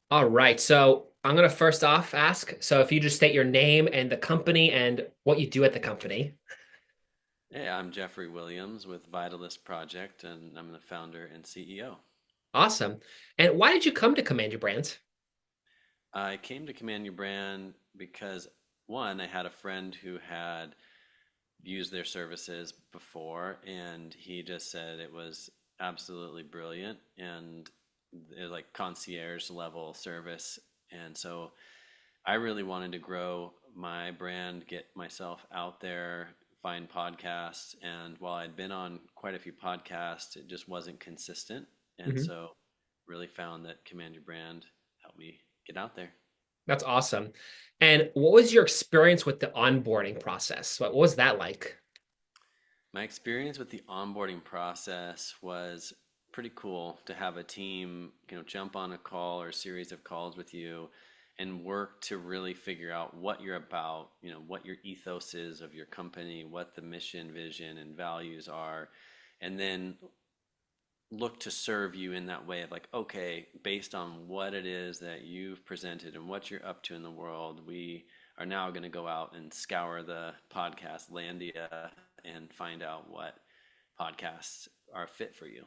All right. So I'm going to first off ask, so if you just state your name and the company and what you do at the company. Hey, I'm Jeffrey Williams with Vitalist Project, and I'm the founder and CEO. Awesome. And why did you come to Command Your Brand? I came to Command Your Brand because one, I had a friend who had used their services before, and he just said it was absolutely brilliant and like concierge level service. And so I really wanted to grow my brand, get myself out there, find podcasts. And while I'd been on quite a few podcasts, it just wasn't consistent. And Mhm. so really found that Command Your Brand helped me get out there. That's awesome. And what was your experience with the onboarding process? What was that like? My experience with the onboarding process was pretty cool to have a team, jump on a call or a series of calls with you and work to really figure out what you're about, what your ethos is of your company, what the mission, vision, and values are, and then look to serve you in that way of like, okay, based on what it is that you've presented and what you're up to in the world, we are now going to go out and scour the podcast landia and find out what podcasts are fit for you.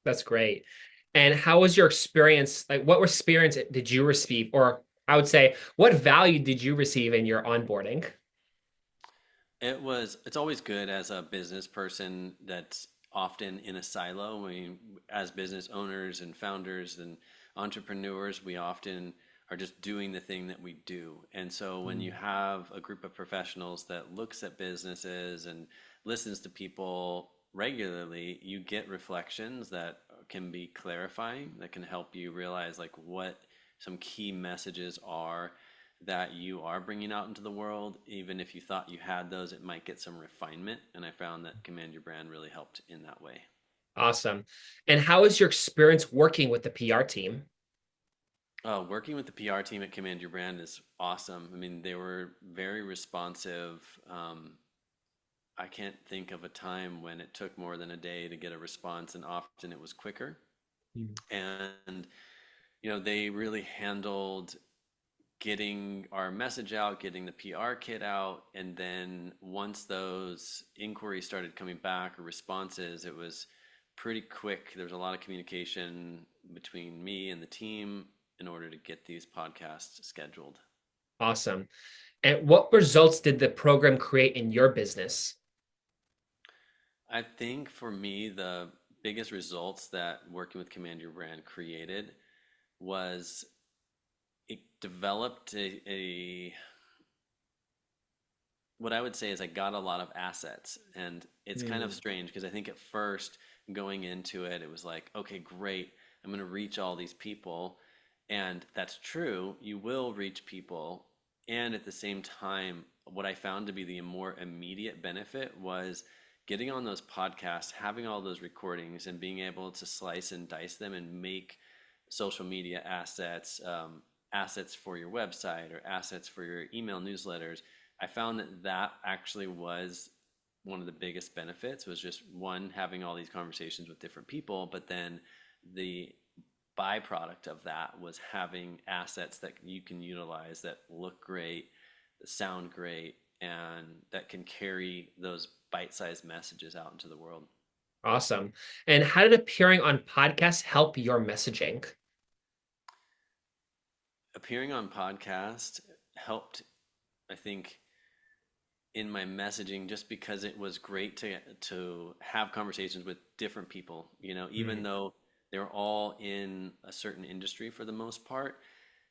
That's great. And how was your experience? Like, what experience did you receive? Or I would say, what value did you receive in your onboarding? It's always good as a business person that's often in a silo. I mean, as business owners and founders and entrepreneurs, we often are just doing the thing that we do. And so when you Mm. have a group of professionals that looks at businesses and listens to people regularly, you get reflections that can be clarifying, that can help you realize like what some key messages are that you are bringing out into the world. Even if you thought you had those, it might get some refinement. And I found that Command Your Brand really helped in that way. Awesome. And how was your experience working with the PR team? Working with the PR team at Command Your Brand is awesome. I mean, they were very responsive. I can't think of a time when it took more than a day to get a response, and often it was quicker. Mm. And, they really handled getting our message out, getting the PR kit out, and then once those inquiries started coming back or responses, it was pretty quick. There was a lot of communication between me and the team in order to get these podcasts scheduled. Awesome. And what results did the program create in your business? I think for me, the biggest results that working with Command Your Brand created was it developed a what I would say is I got a lot of assets. And it's kind of Mm. strange because I think at first going into it, it was like, okay, great. I'm going to reach all these people. And that's true. You will reach people. And at the same time, what I found to be the more immediate benefit was getting on those podcasts, having all those recordings, and being able to slice and dice them and make social media assets, assets for your website or assets for your email newsletters. I found that that actually was one of the biggest benefits was just one having all these conversations with different people, but then the byproduct of that was having assets that you can utilize that look great, that sound great, and that can carry those bite-sized messages out into the world. Awesome. And how did appearing on podcasts help your messaging? Appearing on podcast helped, I think, in my messaging just because it was great to have conversations with different people, even Mm. though they're all in a certain industry for the most part,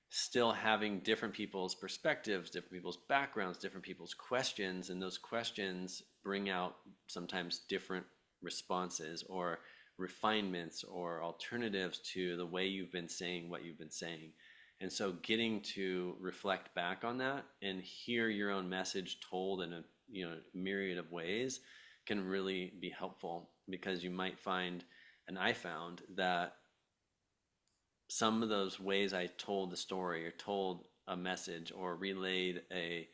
still having different people's perspectives, different people's backgrounds, different people's questions, and those questions bring out sometimes different responses or refinements or alternatives to the way you've been saying what you've been saying. And so getting to reflect back on that and hear your own message told in a myriad of ways can really be helpful because you might find, and I found that some of those ways I told the story or told a message or relayed a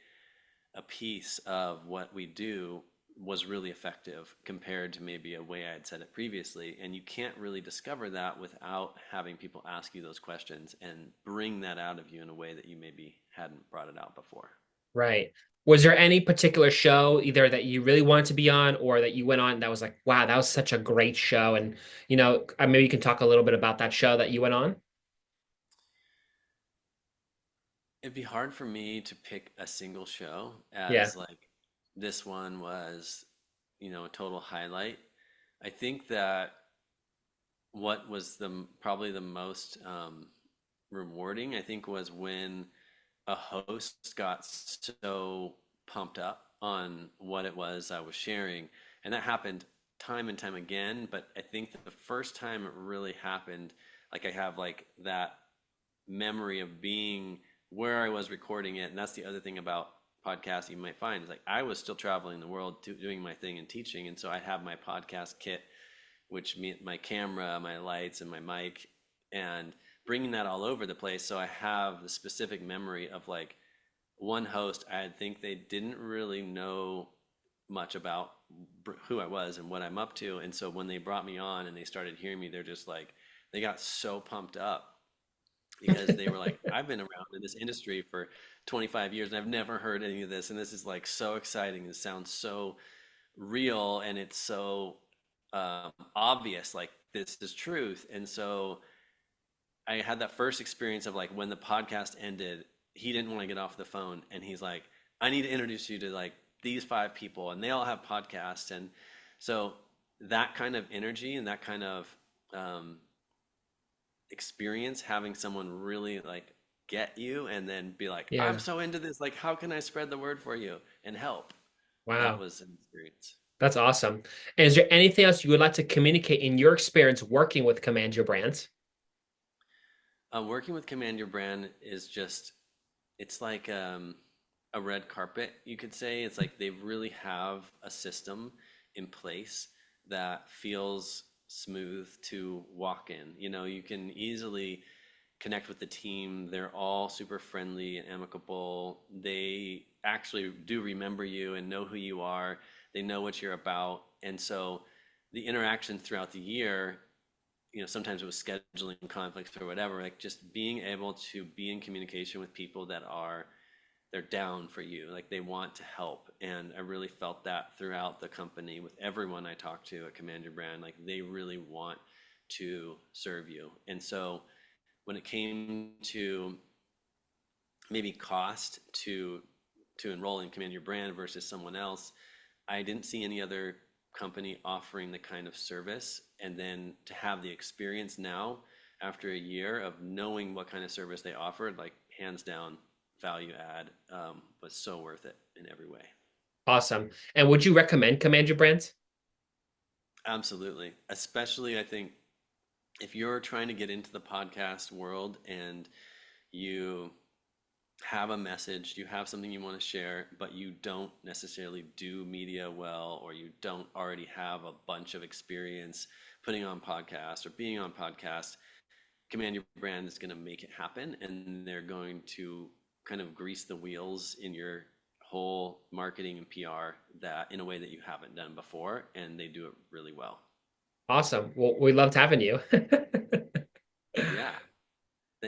piece of what we do was really effective compared to maybe a way I had said it previously. And you can't really discover that without having people ask you those questions and bring that out of you in a way that you maybe hadn't brought it out before. Right. Was there any particular show either that you really wanted to be on or that you went on that was like, wow, that was such a great show? And, maybe you can talk a little bit about that show that you went on. It'd be hard for me to pick a single show Yeah. as like this one was, a total highlight. I think that what was probably the most rewarding, I think, was when a host got so pumped up on what it was I was sharing. And that happened time and time again. But I think that the first time it really happened, like I have like that memory of being where I was recording it. And that's the other thing about podcasts you might find is like I was still traveling the world doing my thing and teaching. And so I have my podcast kit, which my camera, my lights, and my mic, and bringing that all over the place. So I have the specific memory of like one host. I think they didn't really know much about who I was and what I'm up to, and so when they brought me on and they started hearing me, they're just like they got so pumped up because they were like, I've been around in this industry for 25 years and I've never heard any of this, and this is like so exciting. It sounds so real and it's so obvious, like this is truth. And so I had that first experience of like when the podcast ended, he didn't want to get off the phone and he's like, I need to introduce you to like these five people and they all have podcasts. And so that kind of energy and that kind of um, experience, having someone really like get you and then be like, I'm Yeah. so into this, like, how can I spread the word for you and help? That Wow. was an experience. That's awesome. And is there anything else you would like to communicate in your experience working with Command Your Brands? Working with Command Your Brand is just, it's like a red carpet, you could say. It's like they really have a system in place that feels smooth to walk in. You can easily connect with the team. They're all super friendly and amicable. They actually do remember you and know who you are. They know what you're about. And so the interaction throughout the year, sometimes it was scheduling conflicts or whatever, like just being able to be in communication with people that are they're down for you, like they want to help. And I really felt that throughout the company with everyone I talked to at Command Your Brand, like they really want to serve you. And so when it came to maybe cost to enroll in Command Your Brand versus someone else, I didn't see any other company offering the kind of service. And then to have the experience now after a year of knowing what kind of service they offered, like hands down value add, was so worth it in every way. Awesome. And would you recommend Command Your Brands? Absolutely. Especially, I think, if you're trying to get into the podcast world and you have a message, you have something you want to share, but you don't necessarily do media well, or you don't already have a bunch of experience putting on podcasts or being on podcasts, Command Your Brand is going to make it happen. And they're going to kind of grease the wheels in your whole marketing and PR that in a way that you haven't done before. And they do it really well. Awesome. Well, we loved having you.